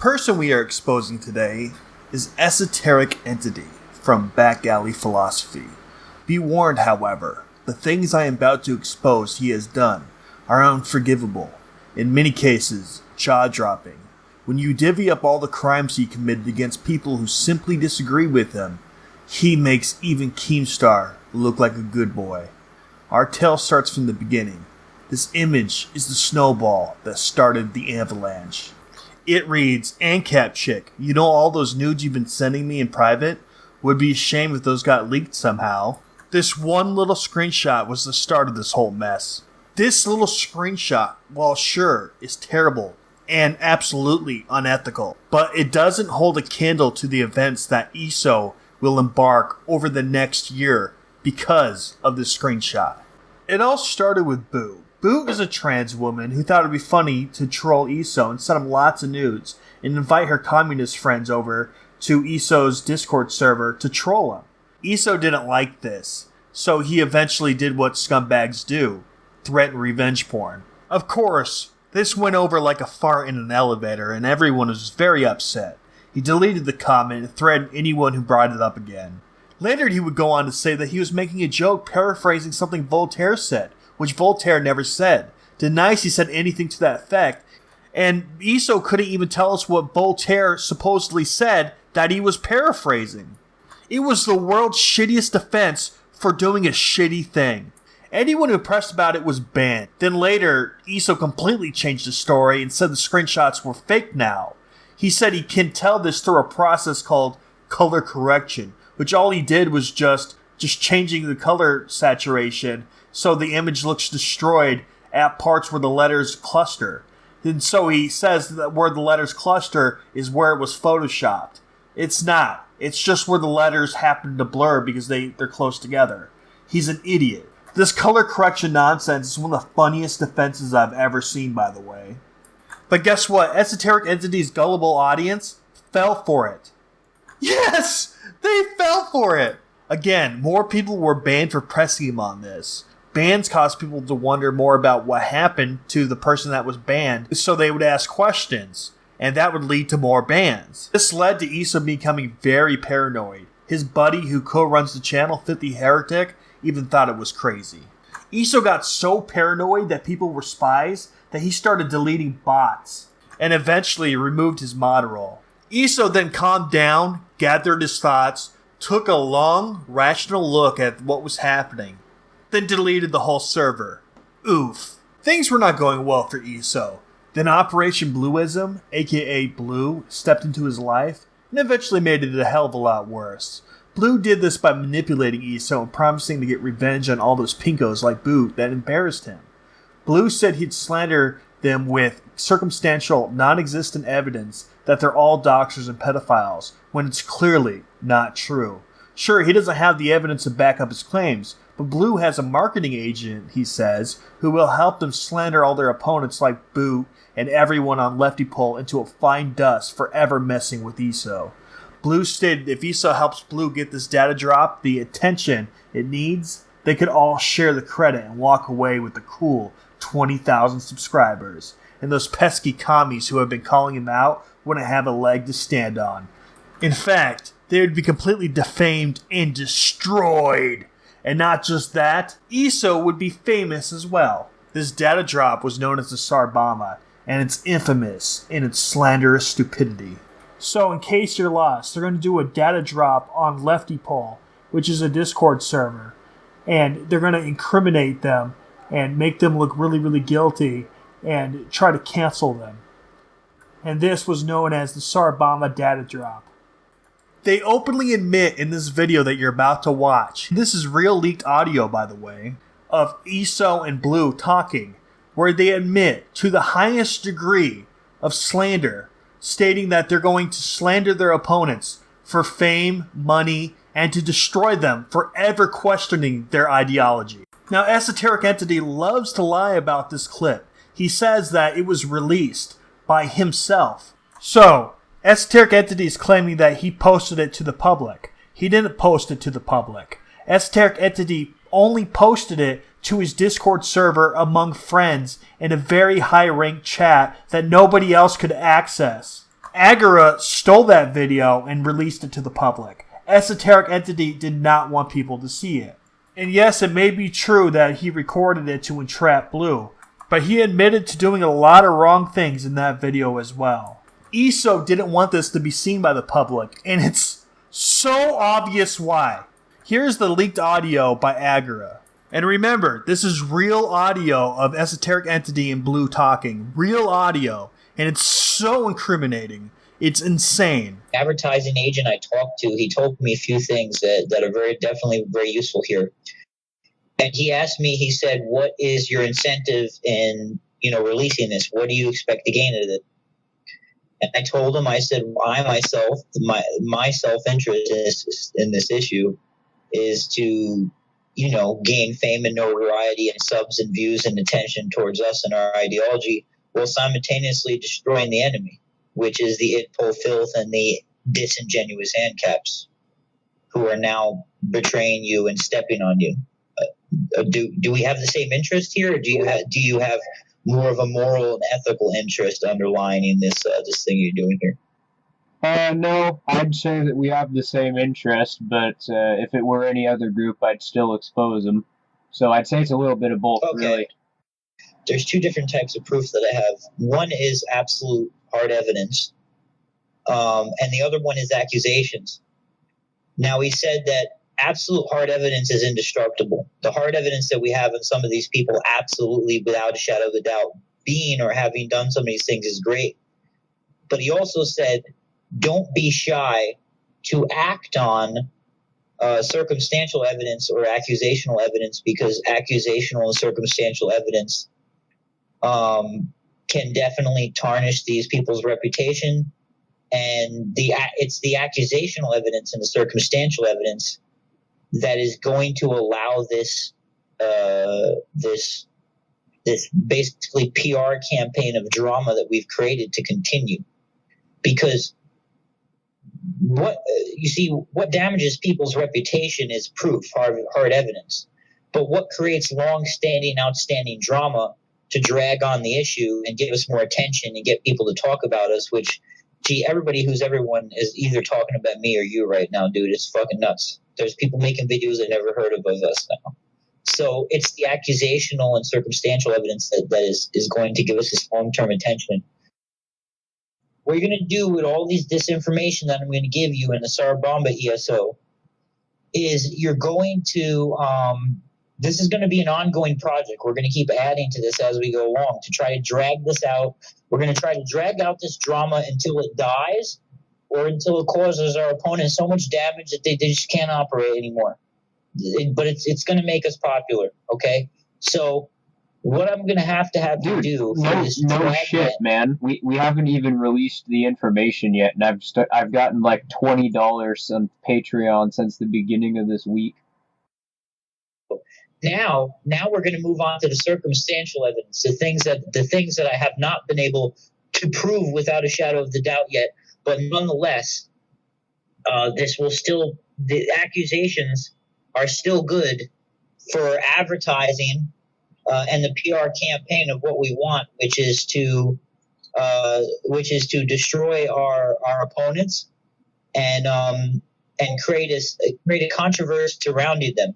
person we are exposing today is Esoteric Entity from Backalley Philosophy. Be warned, however, the things I am about to expose he has done are unforgivable, in many cases, jaw-dropping. When you divvy up all the crimes he committed against people who simply disagree with him, he makes even Keemstar look like a good boy. Our tale starts from the beginning. This image is the snowball that started the avalanche. It reads, ANCAP chick, you know all those nudes you've been sending me in private? Would be a shame if those got leaked somehow. This one little screenshot was the start of this whole mess. This little screenshot, while sure, is terrible and absolutely unethical, but it doesn't hold a candle to the events that ESO will embark over the next year because of this screenshot. It all started with Boo. Boo is a trans woman who thought it would be funny to troll ESO and send him lots of nudes and invite her communist friends over to ESO's Discord server to troll him. ESO didn't like this, so he eventually did what scumbags do, threaten revenge porn. Of course, this went over like a fart in an elevator and everyone was very upset. He deleted the comment and threatened anyone who brought it up again. Later he would go on to say that he was making a joke paraphrasing something Voltaire said, which Voltaire never said. Denies he said anything to that effect, and ESO couldn't even tell us what Voltaire supposedly said that he was paraphrasing. It was the world's shittiest defense for doing a shitty thing. Anyone who pressed about it was banned. Then later, ESO completely changed the story and said the screenshots were fake now. He said he can tell this through a process called color correction, which all he did was just changing the color saturation so the image looks destroyed at parts where the letters cluster. And so he says that where the letters cluster is where it was photoshopped. It's not. It's just where the letters happen to blur because they're close together. He's an idiot. This color correction nonsense is one of the funniest defenses I've ever seen, by the way. But guess what? Esoteric Entity's gullible audience fell for it. Yes! They fell for it! Again, more people were banned for pressing him on this. Bans caused people to wonder more about what happened to the person that was banned, so they would ask questions, and that would lead to more bans. This led to ESO becoming very paranoid. His buddy who co-runs the channel, 50 Heretic, even thought it was crazy. ESO got so paranoid that people were spies that he started deleting bots, and eventually removed his mod role. ESO then calmed down, gathered his thoughts, took a long, rational look at what was happening, then deleted the whole server. Oof. Things were not going well for ESO. Then Operation Blueism, aka Blue, stepped into his life and eventually made it a hell of a lot worse. Blue did this by manipulating ESO and promising to get revenge on all those pinkos like Boo that embarrassed him. Blue said he'd slander them with circumstantial, non-existent evidence that they're all doxers and pedophiles, when it's clearly not true. Sure, he doesn't have the evidence to back up his claims, but Blue has a marketing agent, he says, who will help them slander all their opponents like Boo and everyone on Lefty Pole into a fine dust forever messing with ESO. Blue stated if ESO helps Blue get this data drop the attention it needs, they could all share the credit and walk away with the cool 20,000 subscribers. And those pesky commies who have been calling him out wouldn't have a leg to stand on. In fact, they would be completely defamed and destroyed. And not just that, ESO would be famous as well. This data drop was known as the Tsar Bomba, and it's infamous in its slanderous stupidity. So in case you're lost, they're going to do a data drop on Lefty Pole, which is a Discord server, and they're going to incriminate them and make them look really, really guilty and try to cancel them. And this was known as the Tsar Bomba data drop. They openly admit in this video that you're about to watch, this is real leaked audio by the way, of ESO and Blue talking, where they admit to the highest degree of slander, stating that they're going to slander their opponents for fame, money, and to destroy them for ever questioning their ideology. Now, Esoteric Entity loves to lie about this clip. He says that it was released by himself. So, Esoteric Entity is claiming that he posted it to the public. He didn't post it to the public. Esoteric Entity only posted it to his Discord server among friends in a very high-ranked chat that nobody else could access. Agora stole that video and released it to the public. Esoteric Entity did not want people to see it. And yes, it may be true that he recorded it to entrap Blue, but he admitted to doing a lot of wrong things in that video as well. ESO didn't want this to be seen by the public, and it's so obvious why. Here's the leaked audio by Agora. And remember, this is real audio of Esoteric Entity and Blue talking. Real audio. And it's so incriminating. It's insane. Advertising agent I talked to, he told me a few things that are definitely very useful here. And he asked me, he said, what is your incentive in, releasing this? What do you expect to gain out of it? And I told him, I said, I myself, my self-interest in this issue is to, gain fame and notoriety and subs and views and attention towards us and our ideology, while simultaneously destroying the enemy, which is the Itpo filth and the disingenuous handcaps who are now betraying you and stepping on you. Do we have the same interest here, or do you have more of a moral and ethical interest underlining this thing you're doing here? No, I'd say that we have the same interest, but if it were any other group, I'd still expose them. So I'd say it's a little bit of both, really. There's two different types of proof that I have. One is absolute hard evidence, and the other one is accusations. Now, he said that absolute hard evidence is indestructible. The hard evidence that we have in some of these people, absolutely, without a shadow of a doubt, being or having done some of these things is great. But he also said, don't be shy to act on circumstantial evidence or accusational evidence, because accusational and circumstantial evidence can definitely tarnish these people's reputation. And it's the accusational evidence and the circumstantial evidence that is going to allow this basically PR campaign of drama that we've created to continue. Because what damages people's reputation is proof, hard evidence. But what creates long-standing, outstanding drama to drag on the issue and give us more attention and get people to talk about us, which, everybody who's everyone is either talking about me or you right now, dude. It's fucking nuts. There's people making videos I never heard of us now. So it's the accusational and circumstantial evidence that is going to give us this long-term attention. What you're going to do with all these disinformation that I'm going to give you in the Tsar Bomba ESO is you're going to this is going to be an ongoing project. We're going to keep adding to this as we go along to try to drag this out. We're going to try to drag out this drama until it dies or until it causes our opponents so much damage that they just can't operate anymore. But it's going to make us popular, okay? So what I'm going to have you do for this shit, man. We haven't even released the information yet, and I've gotten like $20 on Patreon since the beginning of this week. Now we're going to move on to the circumstantial evidence, the things that I have not been able to prove without a shadow of the doubt yet, but nonetheless, the accusations are still good for advertising and the PR campaign of what we want, which is to destroy our opponents and create a controversy surrounding them.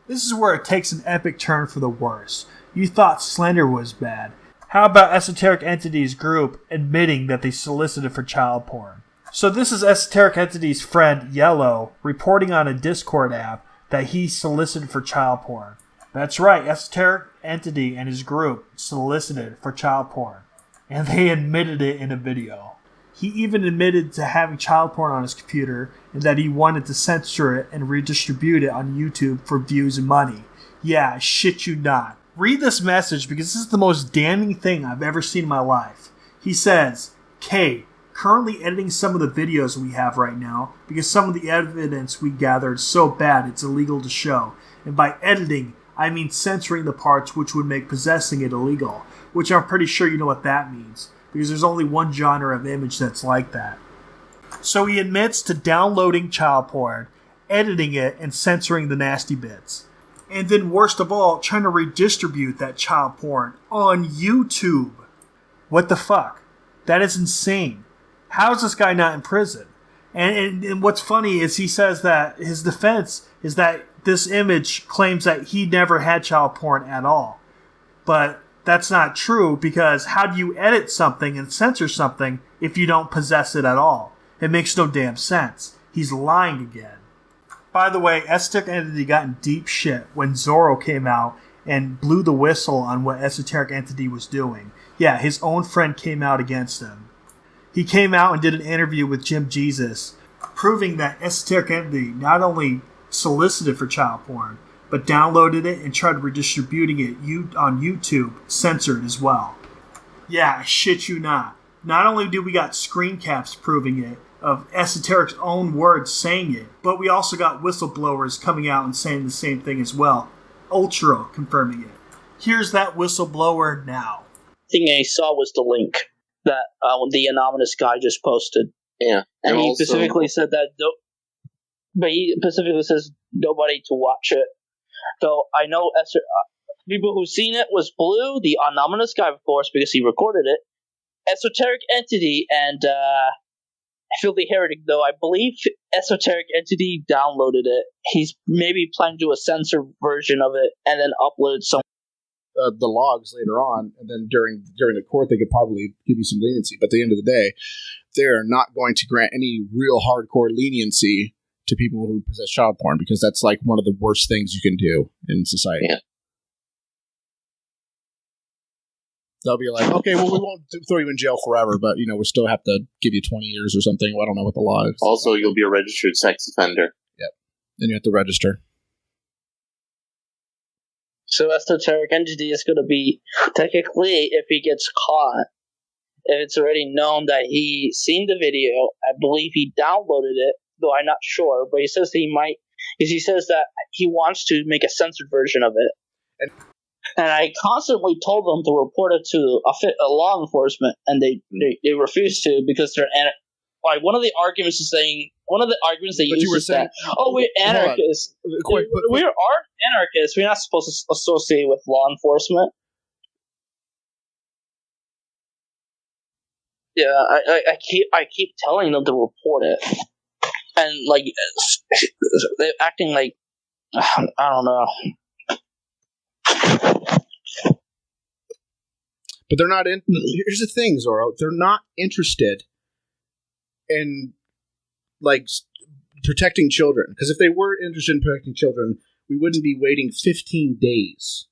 This is where it takes an epic turn for the worse. You thought slander was bad. How about Esoteric Entity's group admitting that they solicited for child porn? So this is Esoteric Entity's friend, Yellow, reporting on a Discord app that he solicited for child porn. That's right, Esoteric Entity and his group solicited for child porn. And they admitted it in a video. He even admitted to having child porn on his computer and that he wanted to censor it and redistribute it on YouTube for views and money. Yeah, I shit you not. Read this message because this is the most damning thing I've ever seen in my life. He says, K, currently editing some of the videos we have right now because some of the evidence we gathered is so bad it's illegal to show. And by editing, I mean censoring the parts which would make possessing it illegal, which I'm pretty sure you know what that means, because there's only one genre of image that's like that. So he admits to downloading child porn, editing it, and censoring the nasty bits. And then worst of all, trying to redistribute that child porn on YouTube. What the fuck? That is insane. How is this guy not in prison? And what's funny is he says that his defense is that this image claims that he never had child porn at all. But that's not true, because how do you edit something and censor something if you don't possess it at all? It makes no damn sense. He's lying again. By the way, Esoteric Entity got in deep shit when Zorro came out and blew the whistle on what Esoteric Entity was doing. Yeah, his own friend came out against him. He came out and did an interview with Jim Jesus, proving that Esoteric Entity not only solicited for child porn, but downloaded it and tried redistributing it on YouTube, censored as well. Yeah, I shit you not. Not only do we got screen caps proving it, of Esoteric's own words saying it, but we also got whistleblowers coming out and saying the same thing as well. Ultra confirming it. Here's that whistleblower now. The thing I saw was the link that the anonymous guy just posted. Yeah. And he specifically said that, but he specifically says nobody to watch it. So I know people who've seen it was Blue, the anonymous guy, of course, because he recorded it, Esoteric Entity, and Filthy Heretic, though I believe Esoteric Entity downloaded it. He's maybe planning to do a censored version of it and then upload some. The logs later on, and then during the court, they could probably give you some leniency. But at the end of the day, they're not going to grant any real hardcore leniency to people who possess child porn, because that's like one of the worst things you can do in society. Yeah. They'll be like, okay, well, we won't throw you in jail forever, but, we still have to give you 20 years or something. Well, I don't know what the law is. Also, you'll be a registered sex offender. Yep. Then you have to register. So Esoteric Entity is going to be, technically, if he gets caught, if it's already known that he seen the video, I believe he downloaded it, though I'm not sure, but he says he might, because he says that he wants to make a censored version of it. And I constantly told them to report it to a law enforcement, and they refuse to, because they're like, one of the arguments they use is that, we're anarchists. We are anarchists. We're not supposed to associate with law enforcement. Yeah, I keep telling them to report it, and like they're acting like I don't know. But they're not in. Here's the thing, Zorro. They're not interested in protecting children. Because if they were interested in protecting children, we wouldn't be waiting 15 days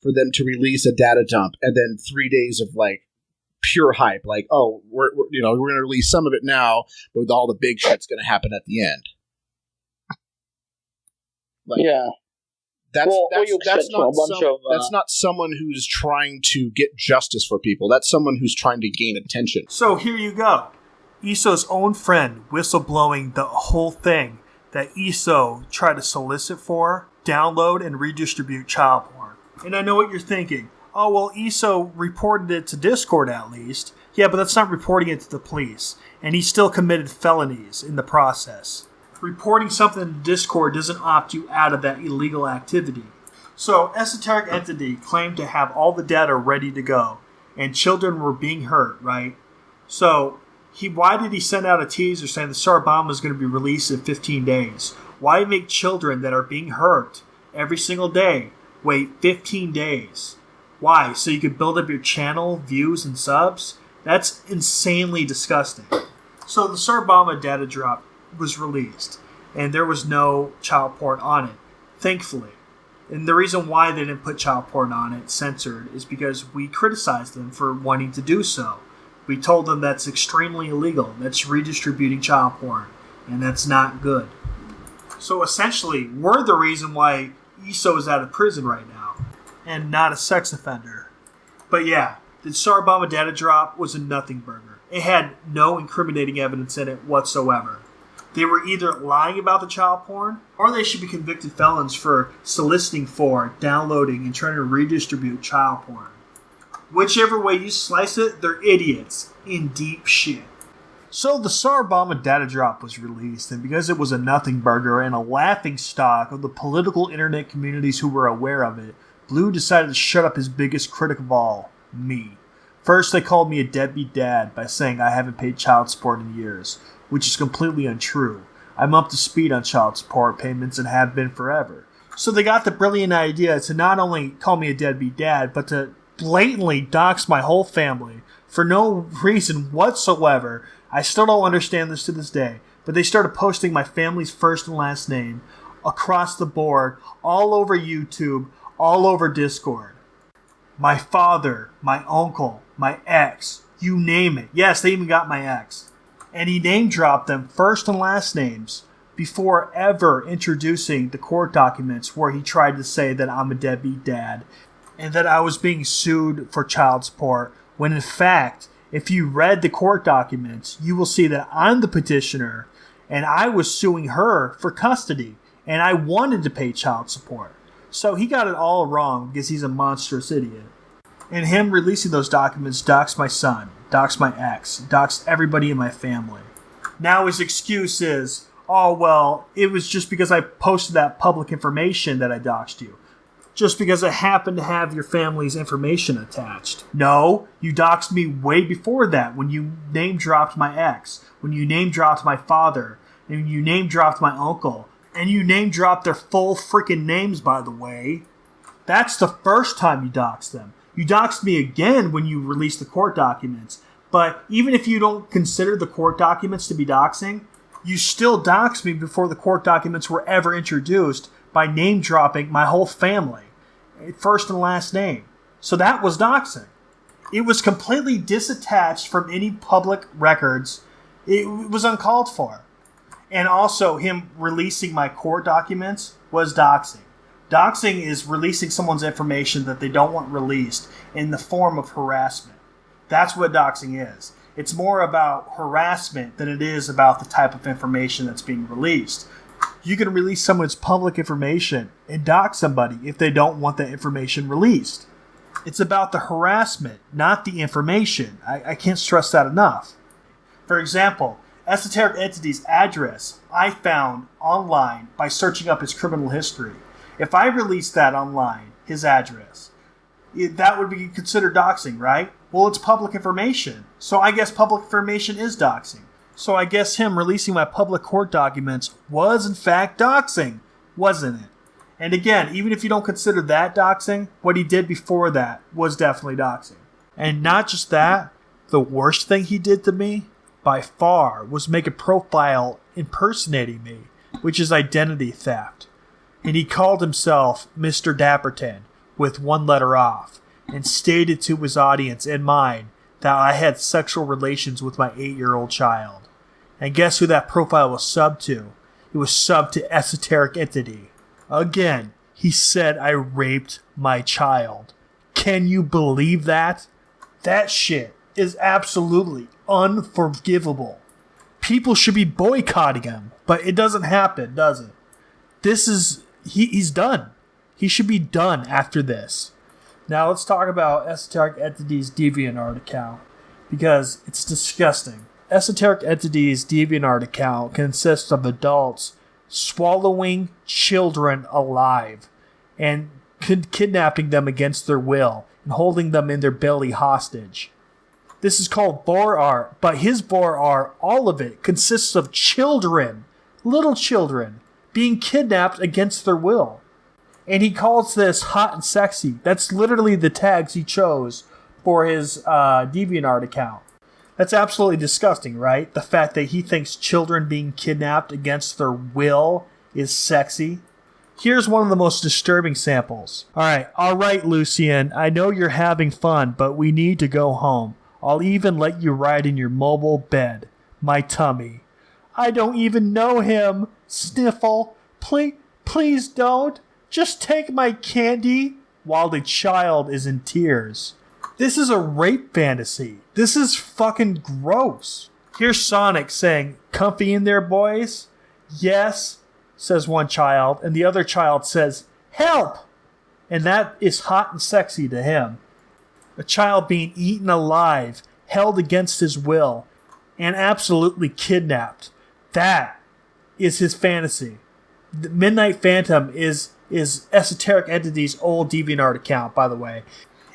for them to release a data dump, and then 3 days of pure hype. We're going to release some of it now, but with all the big shit's going to happen at the end. Yeah. That's not someone who's trying to get justice for people. That's someone who's trying to gain attention. So here you go. Iso's own friend whistleblowing the whole thing that Iso tried to solicit for, download, and redistribute child porn. And I know what you're thinking. Oh, well, Iso reported it to Discord at least. Yeah, but that's not reporting it to the police. And he still committed felonies in the process. Reporting something to Discord doesn't opt you out of that illegal activity. So, Esoteric Entity claimed to have all the data ready to go, and children were being hurt, right? So, why did he send out a teaser saying the Tsar Bomba is going to be released in 15 days? Why make children that are being hurt every single day wait 15 days? Why? So you could build up your channel, views, and subs? That's insanely disgusting. So, the Tsar Bomba data drop was released, and there was no child porn on it, thankfully. And the reason why they didn't put child porn on it, censored, is because we criticized them for wanting to do so. We told them that's extremely illegal. That's redistributing child porn, and that's not good. So essentially, we're the reason why Iso is out of prison right now, and not a sex offender. But yeah, the Tsar Bomba data drop was a nothing burger. It had no incriminating evidence in it whatsoever. They were either lying about the child porn, or they should be convicted felons for soliciting for, downloading, and trying to redistribute child porn. Whichever way you slice it, they're idiots in deep shit. So the Tsar Bomba data drop was released, and because it was a nothing burger and a laughing stock of the political internet communities who were aware of it, Blue decided to shut up his biggest critic of all, me. First, they called me a deadbeat dad by saying I haven't paid child support in years, which is completely untrue. I'm up to speed on child support payments and have been forever. So they got the brilliant idea to not only call me a deadbeat dad, but to blatantly dox my whole family for no reason whatsoever. I still don't understand this to this day, but they started posting my family's first and last name across the board, all over YouTube, all over Discord. My father, my uncle, my ex, you name it. Yes, they even got my ex. And he name dropped them first and last names before ever introducing the court documents where he tried to say that I'm a deadbeat dad and that I was being sued for child support, when in fact, if you read the court documents, you will see that I'm the petitioner and I was suing her for custody and I wanted to pay child support. So he got it all wrong because he's a monstrous idiot. And him releasing those documents doxed my son, doxed my ex, doxed everybody in my family. Now his excuse is, oh, well, it was just because I posted that public information that I doxed you. Just because I happened to have your family's information attached. No, you doxed me way before that when you name dropped my ex, when you name dropped my father, and you name dropped my uncle, and you name dropped their full freaking names, by the way. That's the first time you doxed them. You doxed me again when you released the court documents. But even if you don't consider the court documents to be doxing, you still doxed me before the court documents were ever introduced by name dropping my whole family, first and last name. So that was doxing. It was completely disattached from any public records. It was uncalled for. And also, him releasing my court documents was doxing. Doxing is releasing someone's information that they don't want released in the form of harassment. That's what doxing is. It's more about harassment than it is about the type of information that's being released. You can release someone's public information and dox somebody if they don't want that information released. It's about the harassment, not the information. I can't stress that enough. For example, Esoteric Entity's address I found online by searching up his criminal history. If I released that online, his address, that would be considered doxing, right? Well, it's public information. So I guess public information is doxing. So I guess him releasing my public court documents was in fact doxing, wasn't it? And again, even if you don't consider that doxing, what he did before that was definitely doxing. And not just that, the worst thing he did to me, by far, was make a profile impersonating me, which is identity theft. And he called himself Mr. Dapperton, with one letter off, and stated to his audience and mine that I had sexual relations with my 8-year-old child. And guess who that profile was subbed to? It was subbed to Esoteric Entity. Again, he said I raped my child. Can you believe that? That shit is absolutely unforgivable. People should be boycotting him, but it doesn't happen, does it? He's done. He should be done after this. Now let's talk about Esoteric Entity's DeviantArt account, because it's disgusting. Esoteric Entity's DeviantArt account consists of adults swallowing children alive and kidnapping them against their will and holding them in their belly hostage. This is called bore art, but his bore art, all of it, consists of children, little children, being kidnapped against their will. And he calls this hot and sexy. That's literally the tags he chose for his DeviantArt account. That's absolutely disgusting, right? The fact that he thinks children being kidnapped against their will is sexy. Here's one of the most disturbing samples. Alright, Lucian, I know you're having fun, but we need to go home. I'll even let you ride in your mobile bed. My tummy. I don't even know him. Sniffle. Please don't. Just take my candy. While the child is in tears. This is a rape fantasy. This is fucking gross. Here's Sonic saying, "Comfy in there, boys?" "Yes," says one child, and the other child says, "Help!" And that is hot and sexy to him. A child being eaten alive, held against his will, and absolutely kidnapped. That is his fantasy. The Midnight Phantom is Esoteric Entity's old DeviantArt account, by the way.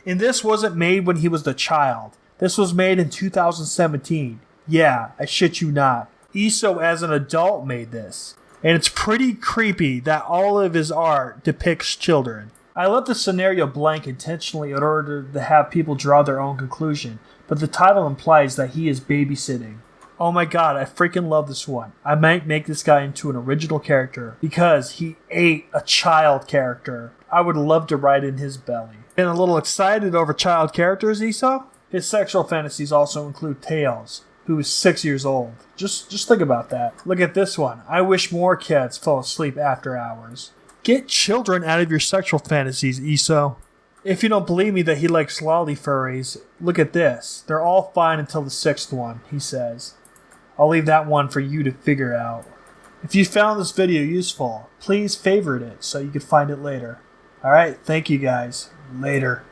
And this wasn't made when he was the child. This was made in 2017. Yeah, I shit you not. Eso as an adult made this. And it's pretty creepy that all of his art depicts children. I left the scenario blank intentionally in order to have people draw their own conclusion, but the title implies that he is babysitting. Oh my god, I freaking love this one. I might make this guy into an original character because he ate a child character. I would love to ride in his belly. Getting a little excited over child characters, Eso? His sexual fantasies also include Tails, who is 6 years old. Just think about that. Look at this one. I wish more kids fell asleep after hours. Get children out of your sexual fantasies, Eso. If you don't believe me that he likes lolly furries, look at this. They're all fine until the 6th one, he says. I'll leave that one for you to figure out. If you found this video useful, please favorite it so you can find it later. Alright, thank you guys. Later.